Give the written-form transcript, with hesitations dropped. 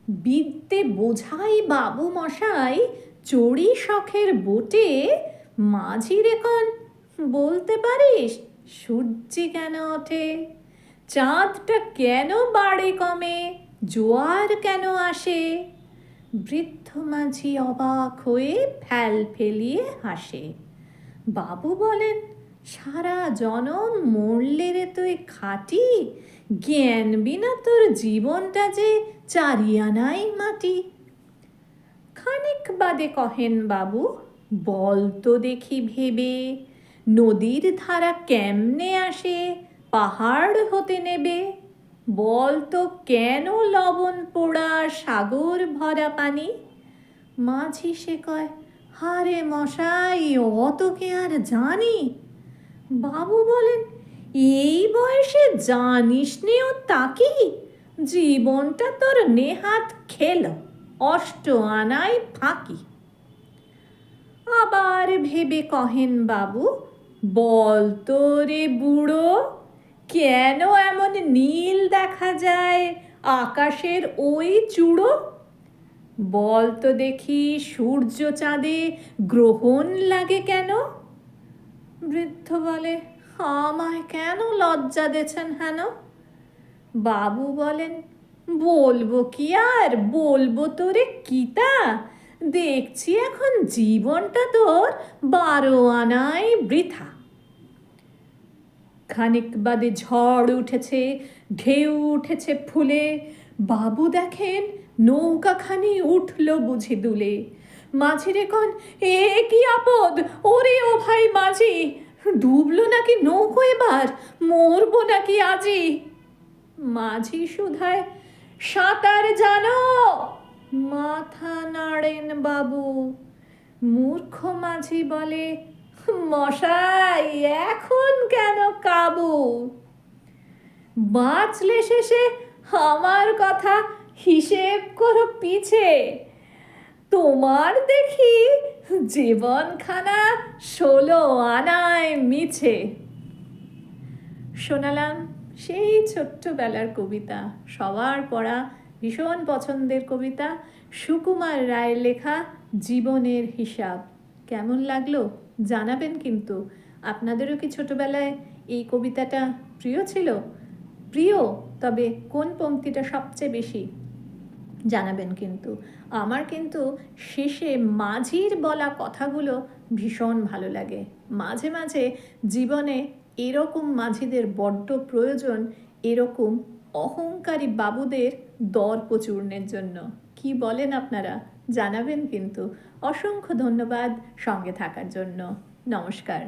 বিদ্যে বোঝাই বাবু মশাই চড়ি শখের বোটে। মাঝি রেখন বলতে পারিস সূর্যি কেন ওঠে? চাঁদটা কেন বাড়ে কমে? জোয়ার কেন আসে? বৃদ্ধ মাঝি অবাক হয়ে ফেল ফেলিয়ে হাসে। বাবু বলেন, সারা জনম মরলে রে তুই খাঁটি, জ্ঞান বিনা তোর জীবনটা যে চারিয়ানাই মাটি। খানিক বাদে কহেন বাবু, বল তো দেখি ভেবে, নদীর ধারা কেমনে আসে পাহাড় হতে নেবে? বল তো কেন লবণ পোড়া সাগর ভরা পানি? মাঝি সে কয়, হারে মশাই অত কে আর জানি। বাবু বলেন, এই বয়সে জানিস নে ও তাকি? জীবনটা তোর নেহাত খেল, অষ্ট আনায় ফাঁকি। আবার ভেবে কহেন বাবু, বল তো রে বুড়ো, কেন এমন নীল দেখা যায় আকাশের ওই চূড়ো? বল তো দেখি সূর্য চাঁদে গ্রহণ লাগে কেন? বৃদ্ধ বলে, আমায় কেন লজ্জা দেছেন হেন? বাবু বলেন, বলবো কি আর, বলবো তোরে কিতা, দেখছি এখন জীবনটা তোর 12 আনাই বৃথা। খানিক বাদে ঝড় উঠেছে, ঢেউ উঠেছে ফুলে। বাবু দেখেন নৌকাখানি উঠল বুঝি দুলে। মাঝি রেখন, এ কি আপদ, ওরে ও ভাই মাঝি, ডুবলো নাকি নৌকো এবার, মরবো নাকি আজি? মাঝি শুধায়, সাঁতার জানো? মাথা নাড়েন বাবু। মূর্খ মাঝি বলে, মশাই এখন কেন কাবু? বাঁচলে শেষে আমার কথা হিসেব করো পিছে, তোমার দেখি জীবনখানা 16 আনায় মিছে। শোনালাম সেই ছোট্টবেলার কবিতা, সবার পড়া, ভীষণ পছন্দের কবিতা, সুকুমার রায়ের লেখা জীবনের হিসাব। কেমন লাগলো জানাবেন কিন্তু। আপনাদেরও কি ছোটবেলায় এই কবিতাটা প্রিয় ছিল? প্রিয়, তবে কোন পংক্তিটা সবচেয়ে বেশি জানাবেন কিন্তু। আমার কিন্তু শেষে মাঝির বলা কথাগুলো ভীষণ ভালো লাগে। মাঝে মাঝে জীবনে এরকম মাঝিদের বড্ড প্রয়োজন, এরকম অহংকারী বাবুদের দর্পচূর্ণের জন্য। কি বলেন আপনারা? জানাবেন কিন্তু। অসংখ্য ধন্যবাদ সঙ্গে থাকার জন্য। নমস্কার।